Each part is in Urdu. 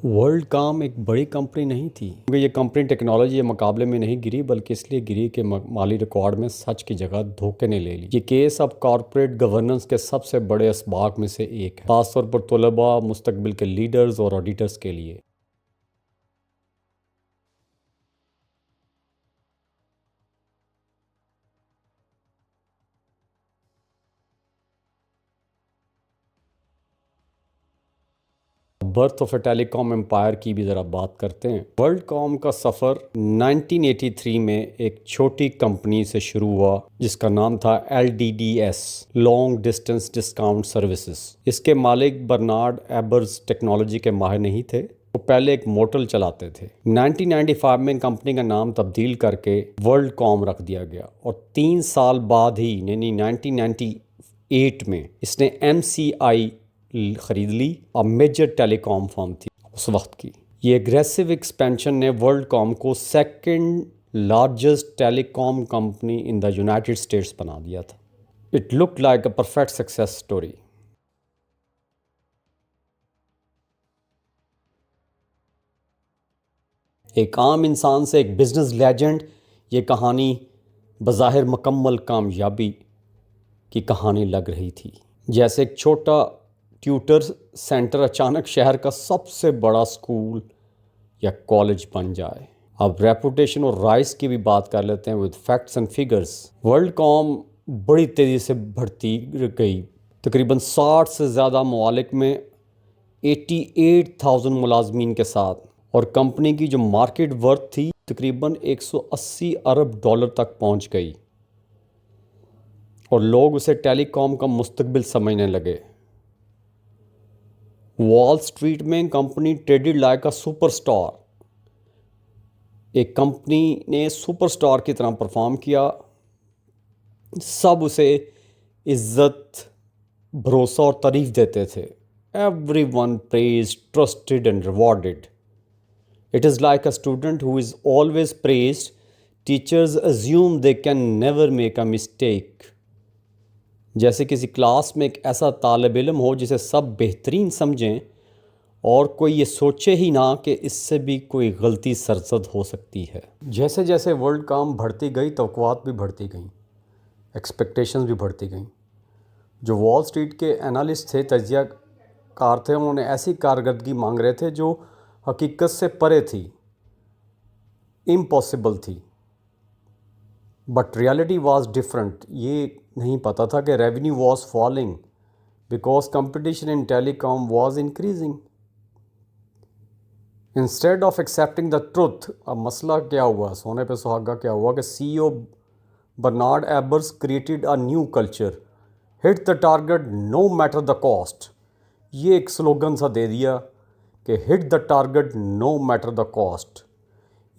ورلڈ کام ایک بڑی کمپنی نہیں تھی کیونکہ یہ کمپنی ٹیکنالوجی کے مقابلے میں نہیں گری بلکہ اس لیے گری کہ مالی ریکارڈ میں سچ کی جگہ دھوکے نے لے لی۔ یہ کیس اب کارپوریٹ گورننس کے سب سے بڑے اسباق میں سے ایک ہے، خاص طور پر طلباء، مستقبل کے لیڈرز اور آڈیٹرز کے لیے۔ Birth of a telecom empire کی بھی ذرا بات کرتے ہیں۔ ورلڈ کام کا سفر 1983 میں ایک چھوٹی کمپنی سے شروع ہوا جس کا نام تھا LDDS، long distance discount services. اس کے مالک برنارڈ ایبرز ٹیکنالوجی کے ماہر نہیں تھے، وہ پہلے ایک موٹل چلاتے تھے۔ 1995 میں کمپنی کا نام تبدیل کر کے ورلڈ کام رکھ دیا گیا اور 3 سال بعد ہی یعنی 1998 میں اس نے MCI خرید لی، اور میجر ٹیلی کام فرم تھی اس وقت کی۔ یہ اگریسو ایکسپینشن نے ورلڈ کام کو second largest telecom company in the United States بنا دیا تھا۔ It look like a perfect success story. ایک عام انسان سے ایک بزنس لیجنڈ، یہ کہانی بظاہر مکمل کامیابی کی کہانی لگ رہی تھی، جیسے ایک چھوٹا ٹیوٹر سینٹر اچانک شہر کا سب سے بڑا اسکول یا کالج بن جائے۔ اب ریپوٹیشن اور رائز کی بھی بات کر لیتے ہیں with facts and figures. WorldCom بڑی تیزی سے بڑھتی گئی، تقریباً 60 سے زیادہ ممالک میں 88,000 ملازمین کے ساتھ، اور کمپنی کی جو مارکیٹ ورتھ تھی تقریباً 180 ارب ڈالر تک پہنچ گئی، اور لوگ اسے ٹیلی کام کا مستقبل سمجھنے لگے۔ وال اسٹریٹ میں company traded like a super star. ایک کمپنی نے سپر اسٹار کی طرح پرفارم کیا، سب اسے عزت، بھروسہ اور تعریف دیتے تھے۔ Every one praised, trusted and rewarded. It is like a student who is always praised. Teachers assume they can never make a mistake. جیسے کسی کلاس میں ایک ایسا طالب علم ہو جسے سب بہترین سمجھیں اور کوئی یہ سوچے ہی نہ کہ اس سے بھی کوئی غلطی سرزد ہو سکتی ہے۔ جیسے جیسے ورلڈ کام بڑھتی گئی، توقعات بھی بڑھتی گئیں، ایکسپیکٹیشنز بھی بڑھتی گئیں۔ جو وال اسٹریٹ کے انالسٹ تھے، تجزیہ کار تھے، انہوں نے ایسی کارکردگی مانگ رہے تھے جو حقیقت سے پرے تھی، امپاسبل تھی۔ But reality was different. یہ نہیں پتہ تھا کہ revenue was falling because competition in telecom was increasing. Instead of accepting the truth, اب مسئلہ کیا ہوا، سونے پہ سہاگا کیا ہوا کہ CEO Bernard Ebbers created a new culture, hit the target no matter the cost. یہ ایک سلوگن سا دے دیا کہ ہٹ the target no matter the کاسٹ۔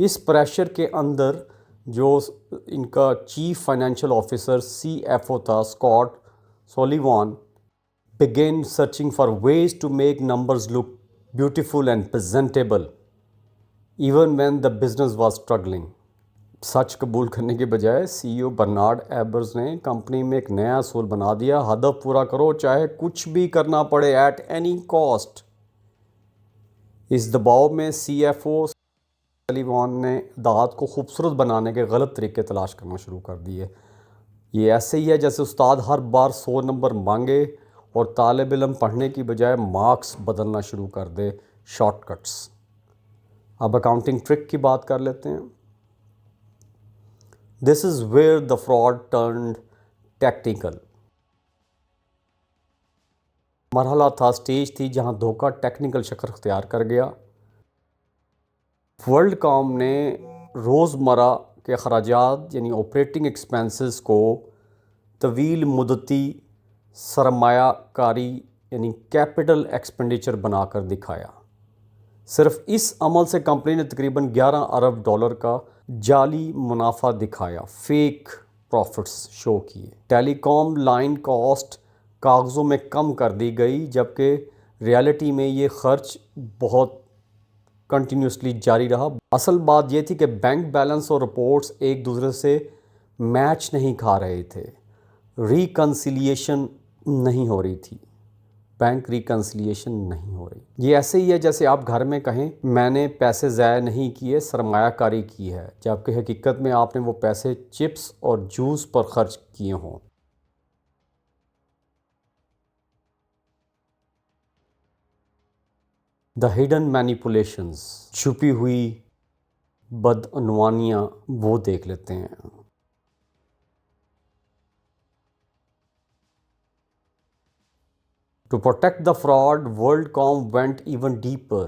اس پریشر کے اندر جو ان کا چیف فائنینشیل آفیسر CFO تھا، Scott Sullivan, began searching for ways to make numbers look beautiful and presentable even when the business was struggling. سچ قبول کرنے کے بجائے CEO برنارڈ ایبرز نے کمپنی میں ایک نیا اصول بنا دیا، ہدف پورا کرو چاہے کچھ بھی کرنا پڑے، ایٹ اینی کاسٹ۔ اس دباؤ میں CFO سلیوان نے اعداد کو خوبصورت بنانے کے غلط طریقے تلاش کرنا شروع کر دیے۔ یہ ایسے ہی ہے جیسے استاد ہر بار 100 نمبر مانگے اور طالب علم پڑھنے کی بجائے مارکس بدلنا شروع کر دے، شارٹ کٹس۔ اب اکاؤنٹنگ ٹرک کی بات کر لیتے ہیں۔ This is where the fraud turned technical. مرحلہ تھا، اسٹیج تھی جہاں دھوکہ ٹیکنیکل شکل اختیار کر گیا۔ ورلڈ کام نے روزمرہ کے اخراجات یعنی آپریٹنگ ایکسپینسز کو طویل مدتی سرمایہ کاری یعنی کیپٹل ایکسپینڈیچر بنا کر دکھایا۔ صرف اس عمل سے کمپنی نے تقریباً 11 ارب ڈالر کا جعلی منافع دکھایا، فیک پروفٹس شو کیے۔ ٹیلی کام لائن کاسٹ کاغذوں میں کم کر دی گئی، جبکہ ریالٹی میں یہ خرچ بہت کنٹینیوسلی جاری رہا۔ اصل بات یہ تھی کہ بینک بیلنس اور رپورٹس ایک دوسرے سے میچ نہیں کھا رہے تھے، ریکنسیلیشن نہیں ہو رہی تھی۔ بینک ریکنسلیشن نہیں ہو رہی. یہ ایسے ہی ہے جیسے آپ گھر میں کہیں میں نے پیسے ضائع نہیں کیے، سرمایہ کاری کی ہے، جبکہ حقیقت میں آپ نے وہ پیسے چپس اور جوس پر خرچ کیے ہوں. دا ہڈن مینیپولیشنز، چھپی ہوئی بدعنوانیاں، وہ دیکھ لیتے ہیں. To protect the fraud, WorldCom went even deeper.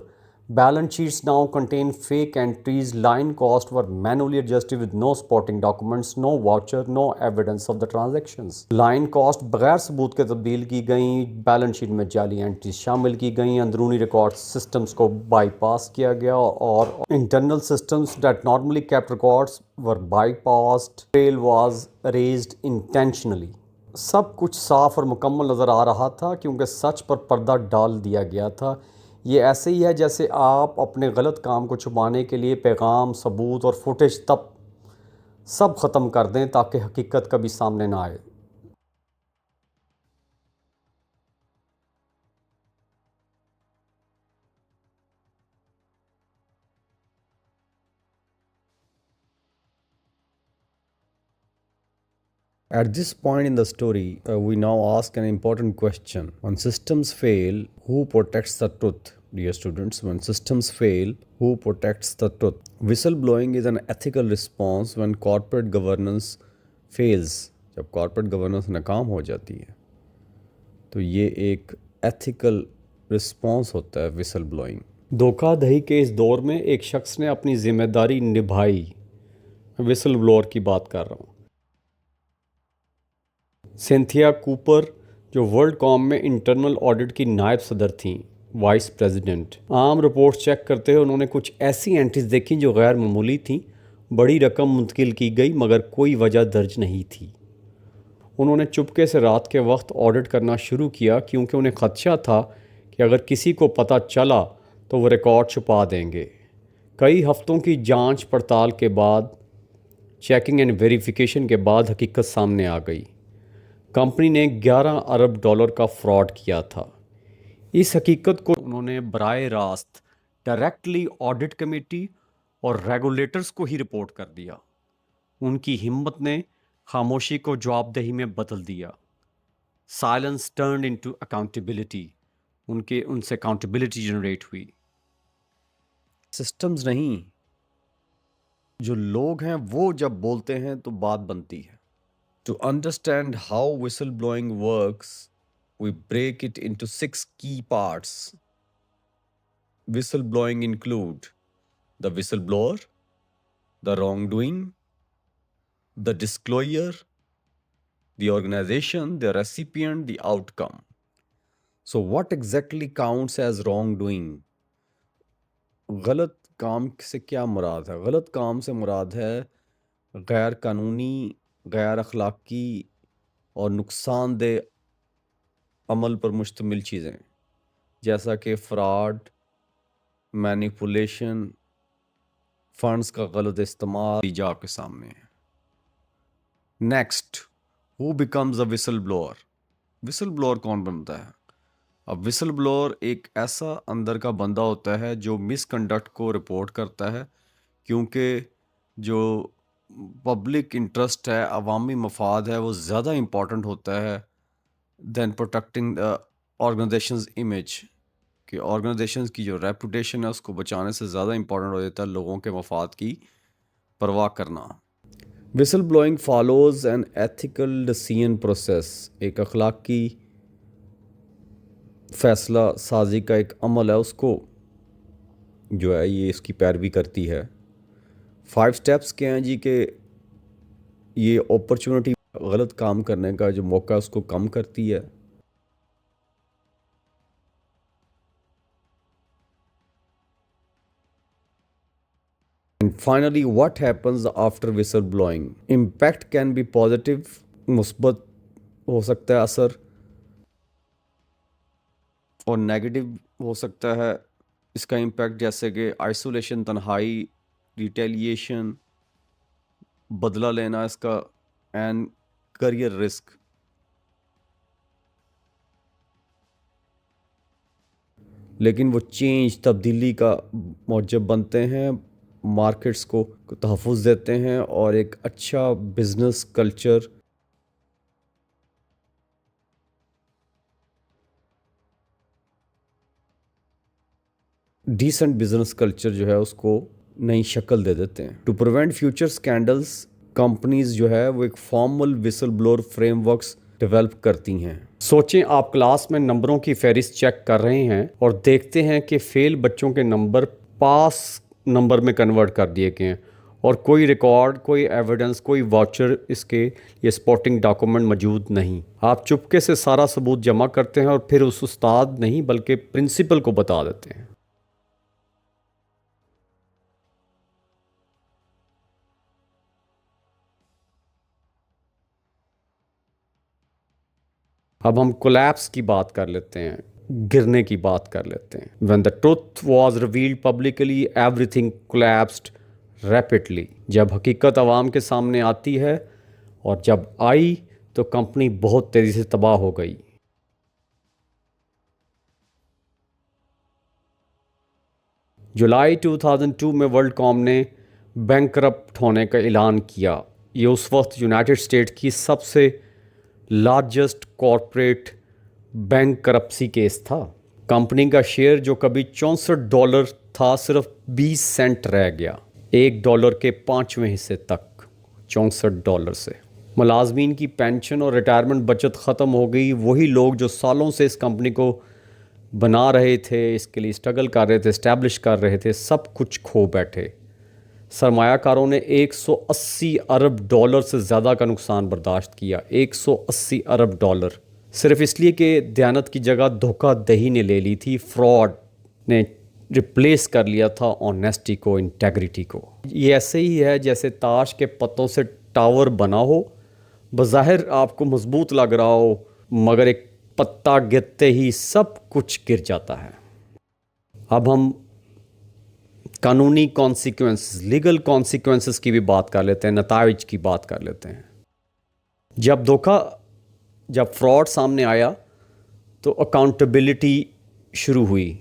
Balance sheets now contain fake entries. Line costs were manually adjusted with no supporting documents, no voucher, no evidence of the transactions. Line cost بغیر ثبوت کے تبدیل کی گئیں، بیلنس شیٹ میں جعلی انٹریز شامل کی گئیں، اندرونی ریکارڈ سسٹمز کو بائی پاس کیا گیا اور internal systems that normally kept records were bypassed. Trail was raised intentionally. سب کچھ صاف اور مکمل نظر آ رہا تھا کیونکہ سچ پر پردہ ڈال دیا گیا تھا. یہ ایسے ہی ہے جیسے آپ اپنے غلط کام کو چھپانے کے لیے پیغام، ثبوت اور فوٹیج تب سب ختم کر دیں تاکہ حقیقت کبھی سامنے نہ آئے. At this point in the story, we now ask an important question. When systems fail, who protects the truth? Dear students, when systems fail, who protects the truth? Whistleblowing is an ethical response when corporate governance fails. جب corporate governance ناکام ہو جاتی ہے تو یہ ایک ethical response ہوتا ہے whistle blowing. دھوکہ دہی کے اس دور میں ایک شخص نے اپنی ذمہ داری نبھائی. وسل بلور کی بات کر رہا ہوں. سینتھیا کوپر جو ورلڈ کام میں انٹرنل آڈٹ کی نائب صدر تھیں، وائس پریزیڈنٹ. عام رپورٹ چیک کرتے ہوئے انہوں نے کچھ ایسی اینٹریز دیکھیں جو غیر معمولی تھیں. بڑی رقم منتقل کی گئی مگر کوئی وجہ درج نہیں تھی. انہوں نے چپکے سے رات کے وقت آڈٹ کرنا شروع کیا کیونکہ انہیں خدشہ تھا کہ اگر کسی کو پتہ چلا تو وہ ریکارڈ چھپا دیں گے. کئی ہفتوں کی جانچ پڑتال کے بعد، چیکنگ اینڈ ویریفیکیشن کے بعد حقیقت سامنے آ گئی. کمپنی نے 11 ارب ڈالر کا فراڈ کیا تھا. اس حقیقت کو انہوں نے براہ راست ڈائریکٹلی آڈٹ کمیٹی اور ریگولیٹرز کو ہی رپورٹ کر دیا. ان کی ہمت نے خاموشی کو جواب دہی میں بدل دیا. Silence turned into accountability. ان سے اکاؤنٹیبلٹی جنریٹ ہوئی. سسٹمز نہیں، جو لوگ ہیں وہ جب بولتے ہیں تو بات بنتی ہے. To understand how whistleblowing works, we break it into 6 key parts. Whistleblowing include the whistleblower, the wrongdoing, the disclosure, the organization, the recipient, the outcome. So what exactly counts as wrongdoing? غلط کام سے کیا مراد ہے؟ غلط کام سے مراد ہے غیر قانونی، غیر اخلاقی اور نقصان دہ عمل پر مشتمل چیزیں، جیسا کہ فراڈ، مینیپولیشن، فنڈز کا غلط استعمال جا کے سامنے ہے. نیکسٹ، ہو بیکمز اے وسل بلوور؟ وسل بلوور کون بنتا ہے؟ اب وسل بلوور ایک ایسا اندر کا بندہ ہوتا ہے جو مس کنڈکٹ کو رپورٹ کرتا ہے، کیونکہ جو پبلک انٹرسٹ ہے، عوامی مفاد ہے، وہ زیادہ امپورٹنٹ ہوتا ہے دین پروٹیکٹنگ آرگنائزیشنز امیج. کہ آرگنائزیشنز کی جو ریپوٹیشن ہے اس کو بچانے سے زیادہ امپورٹنٹ ہو جاتا ہے لوگوں کے مفاد کی پرواہ کرنا. Whistleblowing follows an ethical decision process. ایک اخلاقی فیصلہ سازی کا ایک عمل ہے، اس کو جو ہے یہ اس کی پیروی کرتی ہے. 5 سٹیپس کیا ہیں جی کہ یہ اپرچونٹی غلط کام کرنے کا جو موقع ہے اس کو کم کرتی ہے. And finally, what happens after whistle blowing? Impact can be positive, مثبت ہو سکتا ہے اثر، اور نیگیٹو ہو سکتا ہے اس کا امپیکٹ، جیسے کہ آئسولیشن، تنہائی، ریٹیلیشن، بدلہ لینا اس کا، اینڈ کریئر رسک. لیکن وہ چینج تبدیلی کا موجب بنتے ہیں، مارکیٹس کو تحفظ دیتے ہیں اور ایک اچھا business culture decent business culture جو ہے اس کو نئی شکل دے دیتے ہیں۔ To prevent future scandals, companies جو ہے وہ ایک فارمل وسل بلور فریم ورکس ڈیولپ کرتی ہیں۔ سوچیں آپ کلاس میں نمبروں کی فہرست چیک کر رہے ہیں اور دیکھتے ہیں کہ فیل بچوں کے نمبر پاس نمبر میں کنورٹ کر دیے گئے ہیں اور کوئی ریکارڈ، کوئی ایویڈنس، کوئی واچر اس کے یہ سپورٹنگ ڈاکومنٹ موجود نہیں۔ آپ چپکے سے سارا ثبوت جمع کرتے ہیں اور پھر اس استاد نہیں بلکہ پرنسپل کو بتا دیتے ہیں۔ اب ہم کولیپس کی بات کر لیتے ہیں، گرنے کی بات کر لیتے ہیں۔ when the truth was revealed publicly everything collapsed rapidly۔ جب حقیقت عوام کے سامنے آتی ہے اور جب آئی تو کمپنی بہت تیزی سے تباہ ہو گئی۔ جولائی 2002 میں ورلڈ کام نے بینکرپٹ ہونے کا اعلان کیا۔ یہ اس وقت یونائٹڈ اسٹیٹ کی سب سے لارجسٹ کارپوریٹ بینکرپسی کیس تھا۔ کمپنی کا شیئر جو کبھی $64 تھا صرف 20 سینٹ رہ گیا، $1 کے 5ویں حصے تک، $64 سے۔ ملازمین کی پینشن اور ریٹائرمنٹ بچت ختم ہو گئی۔ وہی لوگ جو سالوں سے اس کمپنی کو بنا رہے تھے، اس کے لیے اسٹرگل کر رہے تھے، اسٹیبلش کر رہے تھے، سب کچھ کھو بیٹھے۔ سرمایہ کاروں نے $180 ارب سے زیادہ کا نقصان برداشت کیا۔ $180 ارب، صرف اس لیے کہ دیانت کی جگہ دھوکہ دہی نے لے لی تھی، فراڈ نے ریپلیس کر لیا تھا آنیسٹی کو، انٹیگریٹی کو۔ یہ ایسے ہی ہے جیسے تاش کے پتوں سے ٹاور بنا ہو، بظاہر آپ کو مضبوط لگ رہا ہو مگر ایک پتا گرتے ہی سب کچھ گر جاتا ہے۔ اب ہم قانونی کانسیکوینسز، لیگل کانسیکوینسز کی بھی بات کر لیتے ہیں، نتائج کی بات کر لیتے ہیں۔ جب فراڈ سامنے آیا تو اکاؤنٹیبلٹی شروع ہوئی۔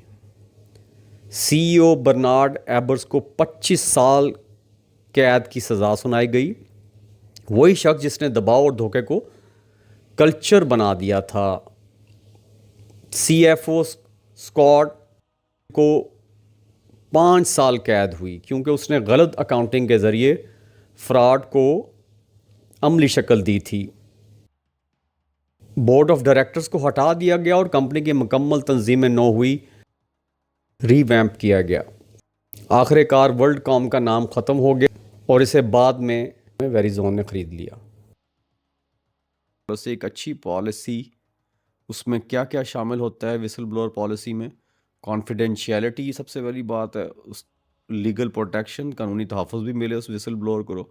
سی ای او برنارڈ ایبرز کو 25 سال قید کی سزا سنائی گئی۔ وہی شخص جس نے دباؤ اور دھوکے کو کلچر بنا دیا تھا۔ سی ایف او اسکاٹ کو 5 سال قید ہوئی کیونکہ اس نے غلط اکاؤنٹنگ کے ذریعے فراڈ کو عملی شکل دی تھی۔ بورڈ آف ڈائریکٹرز کو ہٹا دیا گیا اور کمپنی کی مکمل تنظیم نو ہوئی، ری ویمپ کیا گیا۔ آخر کار ورلڈ کام کا نام ختم ہو گیا اور اسے بعد میں ویریزون نے خرید لیا۔ بس ایک اچھی پالیسی، اس میں کیا کیا شامل ہوتا ہے وسل بلور پالیسی میں؟ کانفیڈینشیلٹی سب سے بڑی بات ہے، اس لیگل پروٹیکشن، قانونی تحفظ بھی ملے اس وسل بلور کو،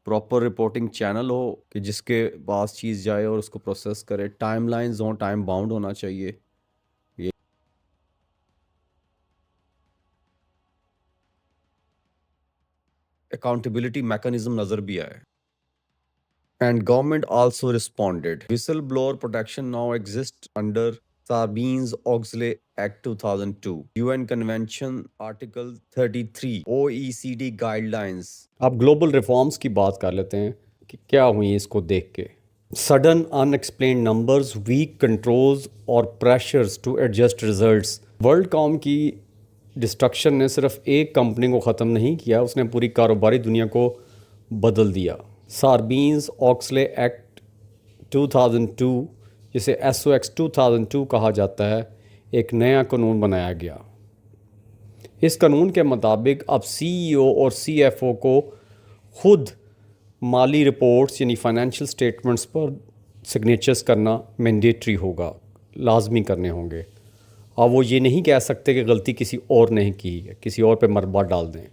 پراپر رپورٹنگ چینل ہو کہ جس کے پاس چیز جائے اور اس کو پروسیس کرے، ٹائم لائنز ہوں، ٹائم باؤنڈ ہونا چاہیے۔ یہ اکاؤنٹیبلٹی میکانزم نظر بھی آئے۔ And government also responded. Whistleblower protection now exists under Sarbanes-Oxley Act 2002, UN Convention Article 33, OECD Guidelines۔ اب گلوبل ریفارمز کی بات کر لیتے ہیں کہ کیا ہوئی اس کو دیکھ کے۔ Sudden unexplained numbers, weak controls اور pressures to adjust results. WorldCom کی ڈسٹرکشن نے صرف ایک کمپنی کو ختم نہیں کیا، اس نے پوری کاروباری دنیا کو بدل دیا۔ ساربینز آکسلے ایکٹ 2002، جسے ایس او ایکس 2002 کہا جاتا ہے، ایک نیا قانون بنایا گیا۔ اس قانون کے مطابق اب سی ای او اور سی ایف او کو خود مالی رپورٹس یعنی فائنینشیل سٹیٹمنٹس پر سگنیچرز کرنا مینڈیٹری ہوگا، لازمی کرنے ہوں گے۔ اب وہ یہ نہیں کہہ سکتے کہ غلطی کسی اور نے کی ہے، کسی اور پہ مربع ڈال دیں۔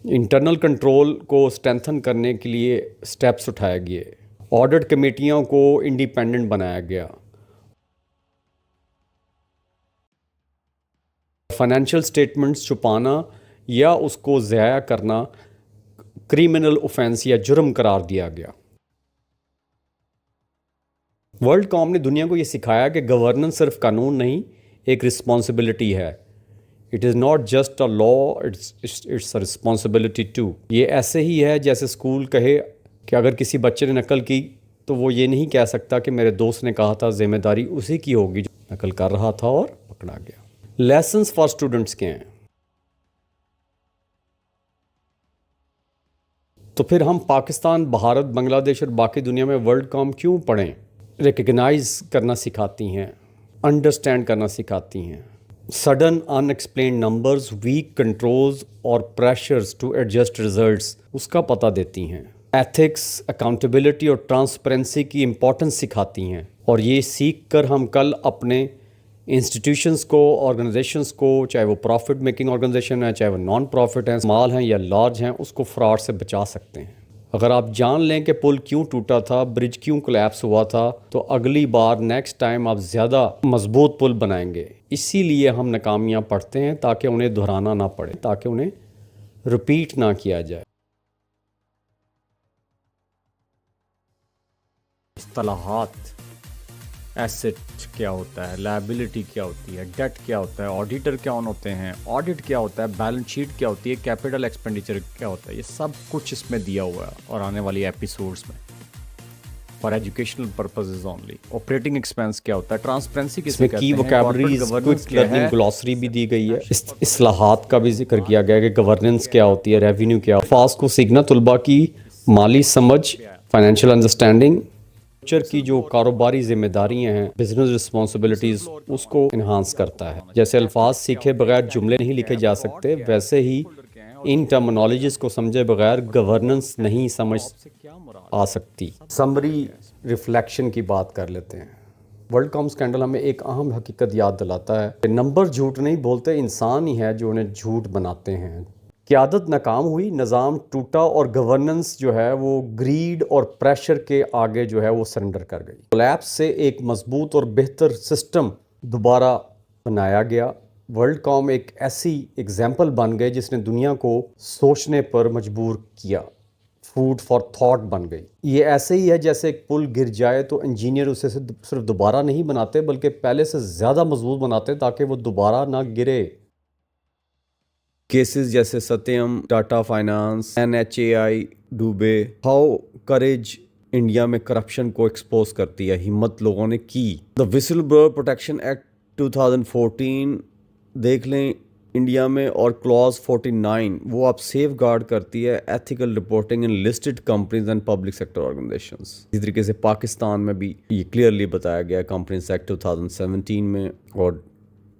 انٹرنل کنٹرول کو اسٹرینتھن کرنے کے لیے سٹیپس اٹھائے گئے۔ آڈٹ کمیٹیوں کو انڈیپینڈنٹ بنایا گیا۔ فائنینشیل سٹیٹمنٹس چھپانا یا اس کو ضائع کرنا کریمنل اوفینس یا جرم قرار دیا گیا۔ ورلڈ کام نے دنیا کو یہ سکھایا کہ گورننس صرف قانون نہیں، ایک رسپانسبلٹی ہے. It is not just a law, it's a responsibility too. یہ ایسے ہی ہے جیسے اسکول کہے کہ اگر کسی بچے نے نقل کی تو وہ یہ نہیں کہہ سکتا کہ میرے دوست نے کہا تھا ذمہ داری اسی کی ہوگی جو نقل کر رہا تھا اور پکڑا گیا. لیسنس فار اسٹوڈنٹس کے ہیں. تو پھر ہم پاکستان، بھارت، بنگلہ دیش اور باقی دنیا میں ورلڈ کام کیوں پڑھیں؟ ریکگنائز کرنا سکھاتی ہیں، انڈرسٹینڈ کرنا سکھاتی ہیں. Sudden unexplained numbers, weak controls اور پریشرز ٹو ایڈجسٹ ریزلٹس، اس کا پتہ دیتی ہیں. ایتھکس، اکاؤنٹیبلٹی اور ٹرانسپیرنسی کی امپورٹنس سکھاتی ہیں. اور یہ سیکھ کر ہم کل اپنے انسٹیٹیوشنز کو، آرگنائزیشنز کو، چاہے وہ پروفٹ میکنگ آرگنائزیشن ہیں، چاہے وہ نان پروفٹ ہیں، اسمال ہیں یا لارج ہیں، اس کو فراڈ سے بچا سکتے ہیں. اگر آپ جان لیں کہ پل کیوں ٹوٹا تھا، برج کیوں کولیپس ہوا تھا، تو اگلی بار نیکسٹ ٹائم آپ زیادہ مضبوط پل بنائیں گے. اسی لیے ہم ناکامیاں پڑھتے ہیں، تاکہ انہیں دہرانا نہ پڑے، تاکہ انہیں رپیٹ نہ کیا جائے. اصطلاحات، ایسٹ کیا ہوتا ہے، لائبلٹی کیا ہوتی ہے، ڈیٹ کیا ہوتا ہے، آڈیٹر کون ہوتے ہیں، آڈٹ کیا ہوتا ہے، بیلنس شیٹ کیا ہوتی ہے، کیپٹل ایکسپینڈیچر کیا ہوتا ہے، یہ سب کچھ اس میں دیا ہوا ہے. اور آنے والی ایپیسوڈز میں for educational purposes only. Operating expense کیا ہوتا ہے، ٹرانسپیرنسی کس میں کی ووکیبلریز، کوئک لرننگ گلوسری بھی دی گئی ہے. اصلاحات کا بھی ذکر کیا گیا کہ گورننس کیا ہوتی ہے، ریونیو کیا. الفاظ کو سیکھنا طلباء کی مالی سمجھ، فائنینشیل انڈرسٹینڈنگ، فیوچر کی جو کاروباری ذمہ داریاں ہیں، بزنس رسپانسبلٹیز، اس کو انہانس کرتا ہے. جیسے الفاظ سیکھے بغیر جملے نہیں لکھے جا سکتے، ویسے ہی ان ٹرمنالوجیز کو سمجھے بغیر گورننس نہیں سمجھ آ سکتی. سمری ریفلیکشن کی بات کر لیتے ہیں. ورلڈ کام اسکینڈل ہمیں ایک اہم حقیقت یاد دلاتا ہے کہ نمبر جھوٹ نہیں بولتے، انسان ہی ہے جو انہیں جھوٹ بناتے ہیں. قیادت ناکام ہوئی، نظام ٹوٹا اور گورننس جو ہے وہ گریڈ اور پریشر کے آگے جو ہے وہ سرنڈر کر گئی. کولیپس سے ایک مضبوط اور بہتر سسٹم دوبارہ بنایا گیا. ورلڈ کام ایک ایسی ایگزامپل بن گئے جس نے دنیا کو سوچنے پر مجبور کیا، فوڈ فار تھاٹ بن گئی. یہ ایسے ہی ہے جیسے ایک پل گر جائے تو انجینئر اسے صرف دوبارہ نہیں بناتے بلکہ پہلے سے زیادہ مضبوط بناتے تاکہ وہ دوبارہ نہ گرے. کیسز جیسے ستیم، ٹاٹا فائنانس، NHAI ڈوبے، ہاؤ کریج انڈیا میں کرپشن کو ایکسپوز کرتی ہے، ہمت لوگوں نے کی. دا وسل بلوور پروٹیکشن ایکٹ 2014 دیکھ لیں انڈیا میں، اور کلاز 49 وہ اب سیف گارڈ کرتی ہے ethical reporting in listed companies and public sector organisations. اسی طریقے سے پاکستان میں بھی یہ کلیئرلی بتایا گیا کمپنیز ایکٹ 2017 میں اور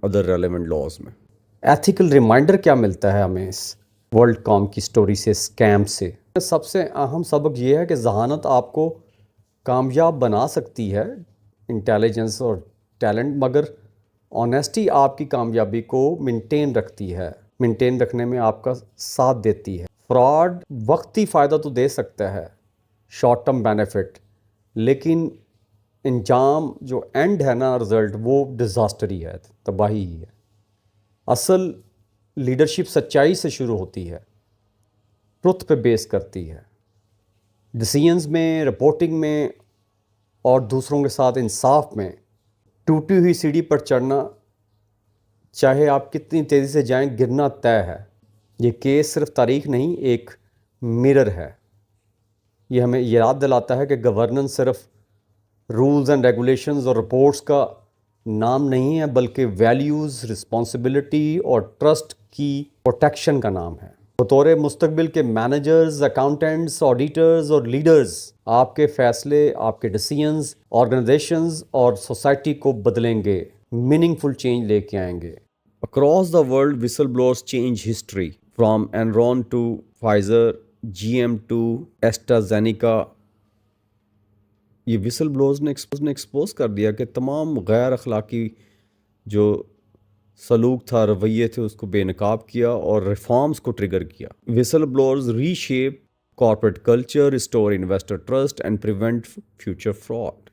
ادر ریلیونٹ لاز میں. ایتھیکل ریمائنڈر کیا ملتا ہے ہمیں اس ورلڈ کام کی سٹوری سے، اسکیم سے؟ سب سے اہم سبق یہ ہے کہ ذہانت آپ کو کامیاب بنا سکتی ہے، انٹیلیجنس اور ٹیلنٹ، مگر آنیسٹی آپ کی کامیابی کو مینٹین رکھتی ہے، مینٹین رکھنے میں آپ کا ساتھ دیتی ہے. فراڈ وقتی فائدہ تو دے سکتا ہے، شارٹ ٹرم بینیفٹ، لیکن انجام جو اینڈ ہے نا، رزلٹ، وہ ڈیزاسٹر ہی ہے، تباہی ہی ہے. اصل لیڈرشپ سچائی سے شروع ہوتی ہے، ٹروتھ پہ بیس کرتی ہے، ڈیسیژنز میں، رپورٹنگ میں اور دوسروں کے ساتھ انصاف میں. ٹوٹی ہوئی سیڑھی پر چڑھنا، چاہے آپ کتنی تیزی سے جائیں، گرنا طے ہے. یہ کیس صرف تاریخ نہیں، ایک مرر ہے. یہ ہمیں یاد دلاتا ہے کہ گورننس صرف رولز اینڈ ریگولیشنز اور رپورٹس کا نام نہیں ہے، بلکہ ویلیوز، رسپانسبلٹی اور ٹرسٹ کی پروٹیکشن کا نام ہے. بطور مستقبل کے مینیجرز، اکاؤنٹنٹس، آڈیٹرز اور لیڈرز، آپ کے فیصلے، آپ کے ڈیسیژنز آرگنائزیشنز اور سوسائٹی کو بدلیں گے، میننگ فل چینج لے کے آئیں گے. Across the world whistleblowers change history, from Enron to Pfizer, GM to AstraZeneca. یہ وسل بلوز نے ایکسپوز کر دیا کہ تمام غیر اخلاقی جو سلوک تھا، رویے تھے، اس کو بے نقاب کیا اور ریفارمز کو ٹریگر کیا. Whistle blows reshape corporate culture, restore investor trust and prevent future fraud.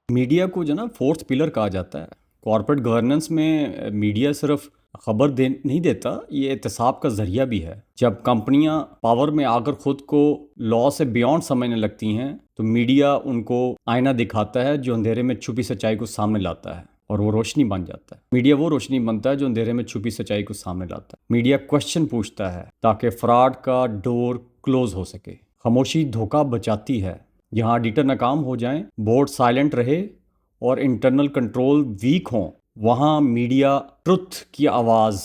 Media کو جو نا فورتھ پلر کہا جاتا ہے. کارپوریٹ گورننس میں میڈیا صرف خبر نہیں دیتا، یہ احتساب کا ذریعہ بھی ہے۔ جب کمپنیاں پاور میں آ کر خود کو لا سے بیونڈ سمجھنے لگتی ہیں تو میڈیا ان کو آئینہ دکھاتا ہے جو اندھیرے میں چھپی سچائی کو سامنے لاتا ہے، اور وہ روشنی بن جاتا ہے۔ میڈیا وہ روشنی بنتا ہے جو اندھیرے میں چھپی سچائی کو سامنے لاتا ہے۔ میڈیا کوشچن پوچھتا ہے تاکہ فراڈ کا ڈور کلوز ہو سکے۔ خاموشی دھوکہ بچاتی ہے۔ جہاں ایڈیٹر ناکام ہو جائیں، بورڈ سائلنٹ رہے اور انٹرنل کنٹرول ویک ہوں، وہاں میڈیا ٹروتھ کی آواز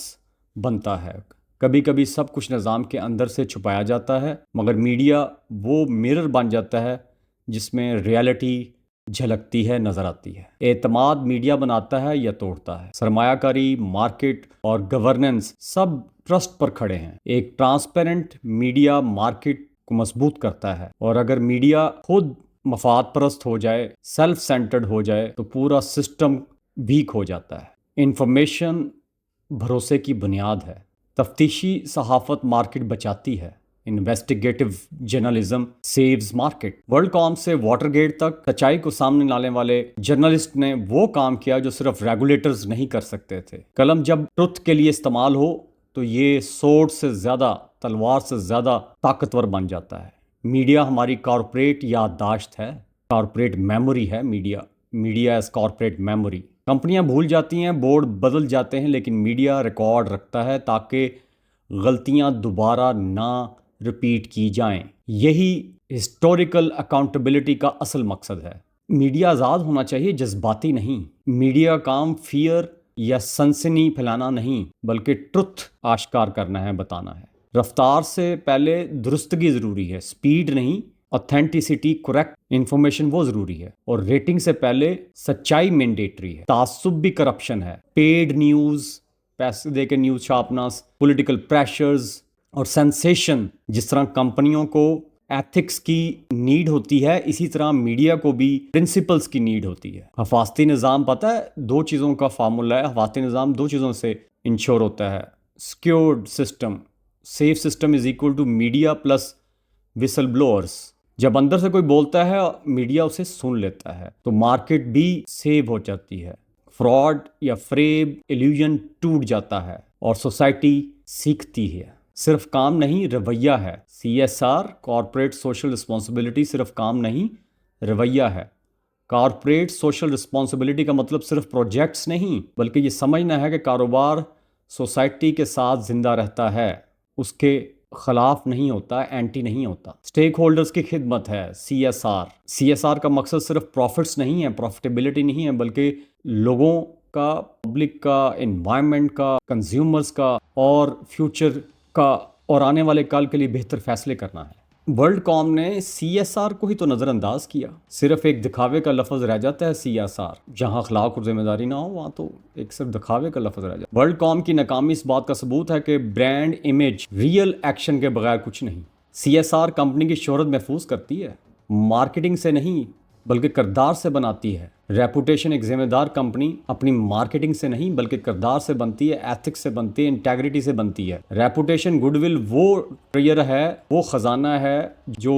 بنتا ہے۔ کبھی کبھی سب کچھ نظام کے اندر سے چھپایا جاتا ہے، مگر میڈیا وہ مرر بن جاتا ہے جس میں ریالٹی جھلکتی ہے، نظر آتی ہے۔ اعتماد میڈیا بناتا ہے یا توڑتا ہے؟ سرمایہ کاری، مارکیٹ اور گورننس سب ٹرسٹ پر کھڑے ہیں۔ ایک ٹرانسپیرنٹ میڈیا مارکیٹ کو مضبوط کرتا ہے، اور اگر میڈیا خود مفاد پرست ہو جائے، سیلف سینٹرڈ ہو جائے، تو پورا سسٹم ویک ہو جاتا ہے۔ انفارمیشن بھروسے کی بنیاد ہے۔ تفتیشی صحافت مارکیٹ بچاتی ہے۔ Investigative journalism saves market. WorldCom سے واٹر گیٹ تک سچائی کو سامنے لانے والے جرنلسٹ نے وہ کام کیا جو صرف ریگولیٹرز نہیں کر سکتے تھے۔ قلم جب ٹروتھ کے لیے استعمال ہو تو یہ سوڈ سے زیادہ، تلوار سے زیادہ طاقتور بن جاتا ہے۔ میڈیا ہماری کارپوریٹ یادداشت ہے، کارپوریٹ میموری ہے میڈیا ایز کارپوریٹ میموری۔ کمپنیاں بھول جاتی ہیں، بورڈ بدل جاتے ہیں، لیکن میڈیا ریکارڈ رکھتا ہے تاکہ غلطیاں دوبارہ نہ رپیٹ کی جائیں۔ یہی ہسٹوریکل اکاؤنٹیبلٹی کا اصل مقصد ہے۔ میڈیا آزاد ہونا چاہیے، جذباتی نہیں۔ میڈیا کام فیئر یا سنسنی پھیلانا نہیں، بلکہ ٹروتھ آشکار کرنا ہے، بتانا ہے۔ رفتار سے پہلے درستگی ضروری ہے، سپیڈ نہیں۔ اوتھینٹسٹی، کریکٹ انفارمیشن وہ ضروری ہے، اور ریٹنگ سے پہلے سچائی مینڈیٹری ہے۔ تعصب بھی کرپشن ہے۔ پیڈ نیوز، پیسے دے کے نیوز چھاپنا، پولیٹیکل پریشرز اور سینسیشن۔ جس طرح کمپنیوں کو ایتھکس کی نیڈ ہوتی ہے، اسی طرح میڈیا کو بھی پرنسپلز کی نیڈ ہوتی ہے۔ حفاظتی نظام، پتہ ہے دو چیزوں کا فارمولا ہے۔ حفاظتی نظام دو چیزوں سے انشور ہوتا ہے۔ Secured system, safe system is equal to media plus whistleblowers. جب اندر سے کوئی بولتا ہے، میڈیا اسے سن لیتا ہے، تو مارکیٹ بھی سیو ہو جاتی ہے۔ فراڈ یا فریب، ایلیوژن ٹوٹ جاتا ہے، اور سوسائٹی سیکھتی ہے۔ صرف کام نہیں، رویہ ہے۔ CSR، کارپوریٹ سوشل رسپانسبلٹی، صرف کام نہیں، رویہ ہے۔ کارپوریٹ سوشل رسپانسبلٹی کا مطلب صرف پروجیکٹس نہیں، بلکہ یہ سمجھنا ہے کہ کاروبار سوسائٹی کے ساتھ زندہ رہتا ہے، اس کے خلاف نہیں ہوتا، اینٹی نہیں ہوتا۔ سٹیک ہولڈرز کی خدمت ہے CSR کا مقصد صرف پروفٹس نہیں ہے، پروفٹیبلٹی نہیں ہے، بلکہ لوگوں کا، پبلک کا، انوائرمنٹ کا، کنزیومرز کا، اور فیوچر کا، اور آنے والے کل کے لیے بہتر فیصلے کرنا ہے۔ ورلڈ کام نے CSR کو ہی تو نظر انداز کیا۔ صرف ایک دکھاوے کا لفظ رہ جاتا ہے CSR۔ جہاں اخلاق اور ذمہ داری نہ ہو، وہاں تو ایک صرف دکھاوے کا لفظ رہ جاتا ہے۔ ورلڈ کام کی ناکامی اس بات کا ثبوت ہے کہ برانڈ امیج ریئل ایکشن کے بغیر کچھ نہیں۔ CSR کمپنی کی شہرت محفوظ کرتی ہے، مارکیٹنگ سے نہیں بلکہ کردار سے بناتی ہے۔ ریپوٹیشن، ایک ذمہ دار کمپنی اپنی مارکیٹنگ سے نہیں بلکہ کردار سے بنتی ہے، ایتھکس سے بنتی ہے، انٹیگریٹی سے بنتی ہے۔ ریپوٹیشن، گڈ ول وہ ٹریئر ہے، وہ خزانہ ہے جو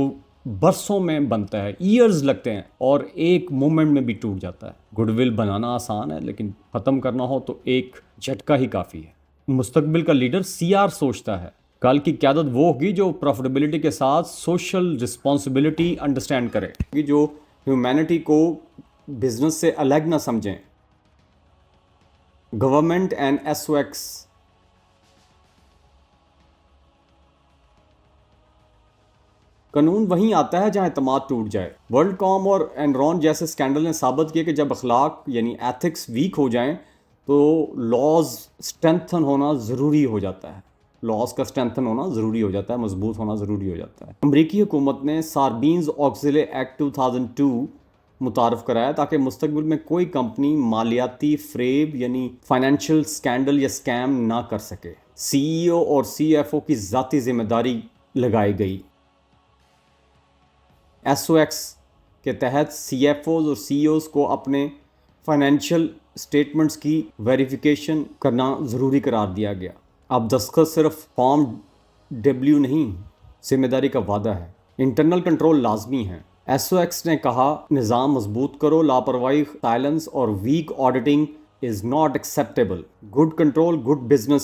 برسوں میں بنتا ہے، ایئرز لگتے ہیں، اور ایک مومنٹ میں بھی ٹوٹ جاتا ہے۔ گڈ ول بنانا آسان ہے، لیکن ختم کرنا ہو تو ایک جھٹکا ہی کافی ہے۔ مستقبل کا لیڈر CR سوچتا ہے۔ کل کی قیادت وہ ہوگی جو پروفٹیبلٹی کے ساتھ سوشل رسپانسبلٹی انڈرسٹینڈ کرے، جو ہیومینٹی کو بزنس سے الگ نہ سمجھیں۔ Government and SOX۔ قانون وہیں آتا ہے جہاں اعتماد ٹوٹ جائے۔ ورلڈ کام اور انرون جیسے سکینڈل نے ثابت کیا کہ جب اخلاق یعنی ایتھکس ویک ہو جائیں تو لاز اسٹرینتھن ہونا ضروری ہو جاتا ہے۔ لاز کا اسٹرینتھن ہونا ضروری ہو جاتا ہے، مضبوط ہونا ضروری ہو جاتا ہے۔ امریکی حکومت نے ساربینز آکزیلے ایکٹ 2002 متعارف کرایا تاکہ مستقبل میں کوئی کمپنی مالیاتی فریب یعنی فائنینشیل سکینڈل یا سکیم نہ کر سکے۔ CEO اور CFO کی ذاتی ذمہ داری لگائی گئی۔ SOX کے تحت CFOs اور CEOs کو اپنے فائنینشیل اسٹیٹمنٹس کی ویریفیکیشن کرنا ضروری قرار دیا گیا۔ اب دستخط صرف فارم W نہیں، ذمہ داری کا وعدہ ہے۔ انٹرنل کنٹرول لازمی ہے۔ SOX نے کہا، نظام مضبوط کرو، لاپرواہی، سائلنس اور weak auditing is not acceptable. Good control, good business,